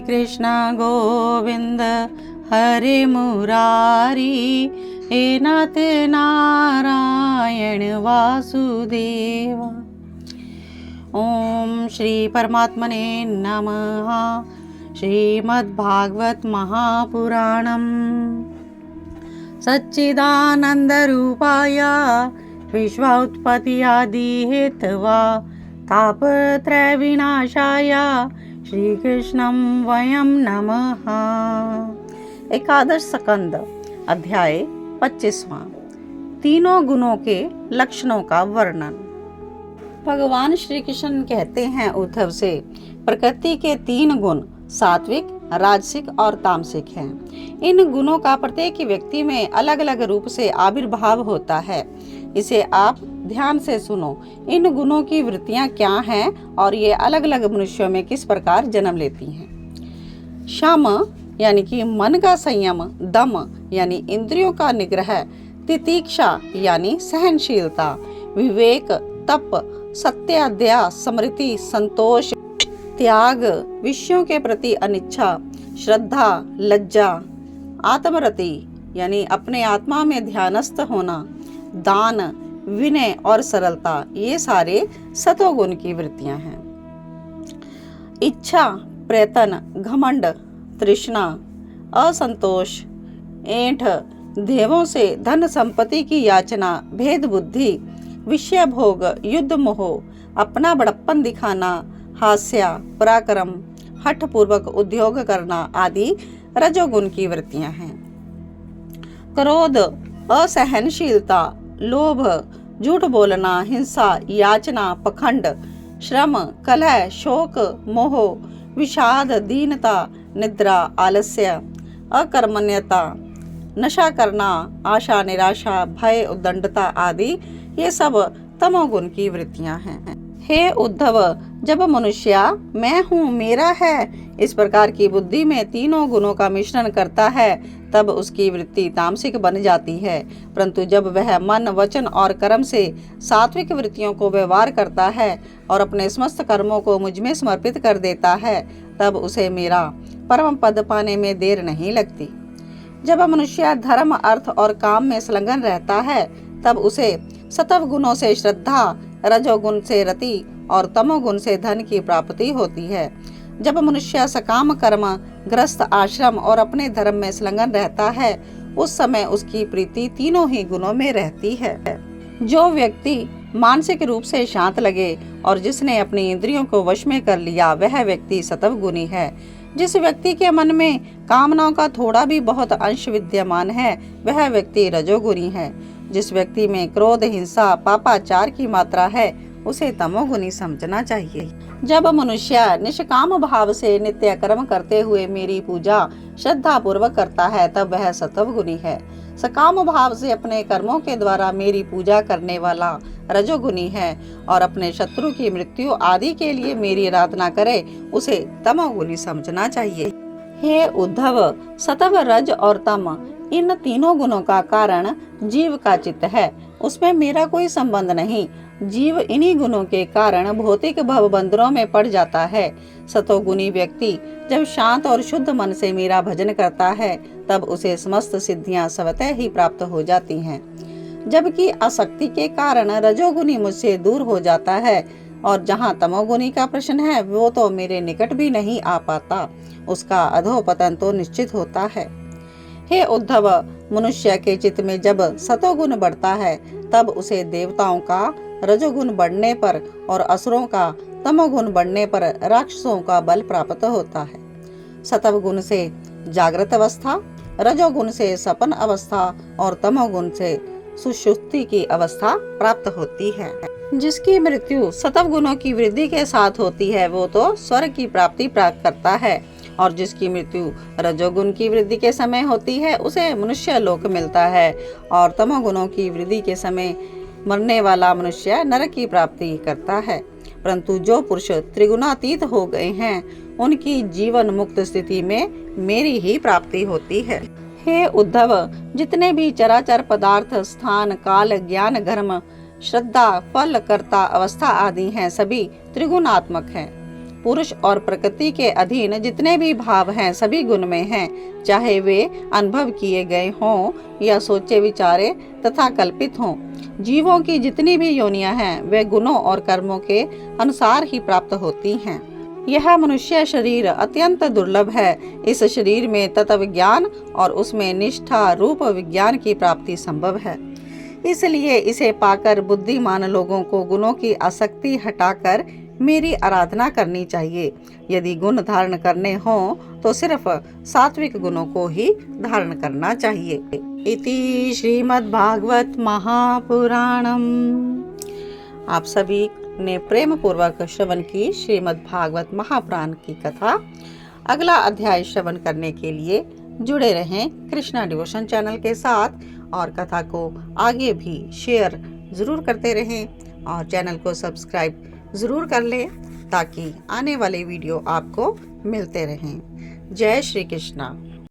कृष्ण गोविंद हरे मुरारी, हे नाथ नारायण वासुदेव। ओम श्री परमात्मने नमः। श्रीमद्भागवत महापुराणम। सच्चिदानंदरूपाय विश्वोत्पत्ति आदि हेतवा तापत्रय विनाशाय श्री कृष्णं वयं नमः। एकादश स्कंद अध्याय 25वां। तीनों गुणों के लक्षणों का वर्णन। भगवान श्री कृष्ण कहते हैं उद्धव से, प्रकृति के 3 गुण सात्विक, राजसिक और तामसिक हैं। इन गुणों का प्रत्येक व्यक्ति में अलग अलग रूप से आविर्भाव होता है। इसे आप ध्यान से सुनो। इन गुणों की वृत्तियां क्या हैं और ये अलग अलग मनुष्यों में किस प्रकार जन्म लेती हैं। शम यानी कि मन का संयम, दम यानी इंद्रियों का निग्रह, तितीक्षा यानी सहनशीलता, विवेक, तप, सत्याद्या, स्मृति, संतोष, त्याग, विषयों के प्रति अनिच्छा, श्रद्धा, लज्जा, आत्मरति यानी अपने आत्मा में ध्यानस्थ होना, दान, विनय और सरलता, ये सारे सतोगुण की वृत्तियां हैं। इच्छा, प्रयत्न, घमंड, तृष्णा, असंतोष, ऐंठ, देवों से धन संपत्ति की याचना, भेद बुद्धि, विषय भोग, युद्ध मोह, अपना बड़प्पन दिखाना, हास्य, पराक्रम, हठ पूर्वक उद्योग करना आदि रजोगुण की वृत्तियां हैं। क्रोध, असहनशीलता, लोभ, झूठ बोलना, हिंसा, याचना, पखंड, श्रम, कलह, शोक, मोह, विषाद, दीनता, निद्रा, आलस्य, अकर्मण्यता, नशा करना, आशा, निराशा, भय, उद्दंडता आदि ये सब तमोगुण की वृत्तियां हैं। हे उद्धव, जब मनुष्य मैं हूँ, मेरा है, इस प्रकार की बुद्धि में तीनों गुणों का मिश्रण करता है, तब उसकी वृत्ति तामसिक बन जाती है। परंतु जब वह मन, वचन और कर्म से सात्विक वृत्तियों को व्यवहार करता है और अपने समस्त कर्मों को मुझ में समर्पित कर देता है, तब उसे मेरा परम पद पाने में देर नहीं लगती। जब मनुष्य धर्म, अर्थ और काम में संलग्न रहता है, तब उसे सत्व गुणों से श्रद्धा, रजोगुण से रति और तमोगुण से धन की प्राप्ति होती है। जब मनुष्य सकाम कर्म, ग्रस्त आश्रम और अपने धर्म में संलग्न रहता है, उस समय उसकी प्रीति तीनों ही गुणों में रहती है। जो व्यक्ति मानसिक रूप से शांत लगे और जिसने अपनी इंद्रियों को वश में कर लिया, वह व्यक्ति सत्व गुणी है। जिस व्यक्ति के मन में कामनाओं का थोड़ा भी बहुत अंश विद्यमान है, वह व्यक्ति रजोगुणी है। जिस व्यक्ति में क्रोध, हिंसा, पापाचार की मात्रा है, उसे तमोगुणी समझना चाहिए। जब मनुष्य निष्काम भाव से नित्य कर्म करते हुए मेरी पूजा श्रद्धा पूर्वक करता है, तब वह सत्व गुणी है। सकाम भाव से अपने कर्मों के द्वारा मेरी पूजा करने वाला रजोगुणी है और अपने शत्रु की मृत्यु आदि के लिए मेरी आराधना करे, उसे तमोगुणी समझना चाहिए। हे उद्धव, सत्व, रज और तम इन तीनों गुणों का कारण जीव का चित्त है, उसमें मेरा कोई संबंध नहीं। जीव इन्हीं गुणों के कारण भौतिक भवबंधनों में पड़ जाता है। सतोगुणी व्यक्ति जब शांत और शुद्ध मन से मेरा भजन करता है, तब उसे समस्त सिद्धियां स्वतः ही प्राप्त हो जाती हैं। जबकि आसक्ति के कारण रजोगुणी मुझसे दूर हो जाता है और जहाँ तमोगुणी का प्रश्न है, वो तो मेरे निकट भी नहीं आ पाता, उसका अधोपतन तो निश्चित होता है। हे उद्धव, मनुष्य के चित्त में जब सतोगुण बढ़ता है, तब उसे देवताओं का रजोगुण बढ़ने पर और असुरों का तमोगुण बढ़ने पर राक्षसों का बल प्राप्त होता है। सत्व गुण से जागृत अवस्था, रजोगुण से सपन अवस्था और तमोगुण से सुषुप्ति की अवस्था प्राप्त होती है। जिसकी मृत्यु सत्व गुणों की वृद्धि के साथ होती है, वो तो स्वर्ग की प्राप्ति प्राप्त करता है, और जिसकी मृत्यु रजोगुण की वृद्धि के समय होती है, उसे मनुष्य लोक मिलता है, और तमोगुणों की वृद्धि के समय मरने वाला मनुष्य नरक की प्राप्ति करता है। परंतु जो पुरुष त्रिगुणातीत हो गए हैं, उनकी जीवन मुक्त स्थिति में मेरी ही प्राप्ति होती है। हे उद्धव, जितने भी चराचर पदार्थ, स्थान, काल, ज्ञान, धर्म, श्रद्धा, फल, कर्ता, अवस्था आदि हैं, सभी त्रिगुणात्मक हैं। पुरुष और प्रकृति के अधीन जितने भी भाव हैं सभी गुण में हैं, चाहे वे अनुभव किए गए हों या सोचे विचारे तथा कल्पित हों। जीवों की जितनी भी योनियां हैं वे गुणों और कर्मों के अनुसार ही प्राप्त होती हैं। यह मनुष्य शरीर अत्यंत दुर्लभ है। इस शरीर में तत्व विज्ञान और उसमें निष्ठा रूप विज्ञान की प्राप्ति संभव है। इसलिए इसे पाकर बुद्धिमान लोगों को गुणों की आसक्ति हटाकर मेरी आराधना करनी चाहिए। यदि गुण धारण करने हों तो सिर्फ सात्विक गुणों को ही धारण करना चाहिए। इति श्रीमद्भागवत महापुराणम। आप सभी ने प्रेम पूर्वक श्रवण की श्रीमद्भागवत महापुराण की कथा। अगला अध्याय श्रवण करने के लिए जुड़े रहें कृष्णा डिवोशन चैनल के साथ और कथा को आगे भी शेयर जरूर करते रहें और चैनल को सब्सक्राइब जरूर कर लें ताकि आने वाले वीडियो आपको मिलते रहें। जय श्री कृष्णा।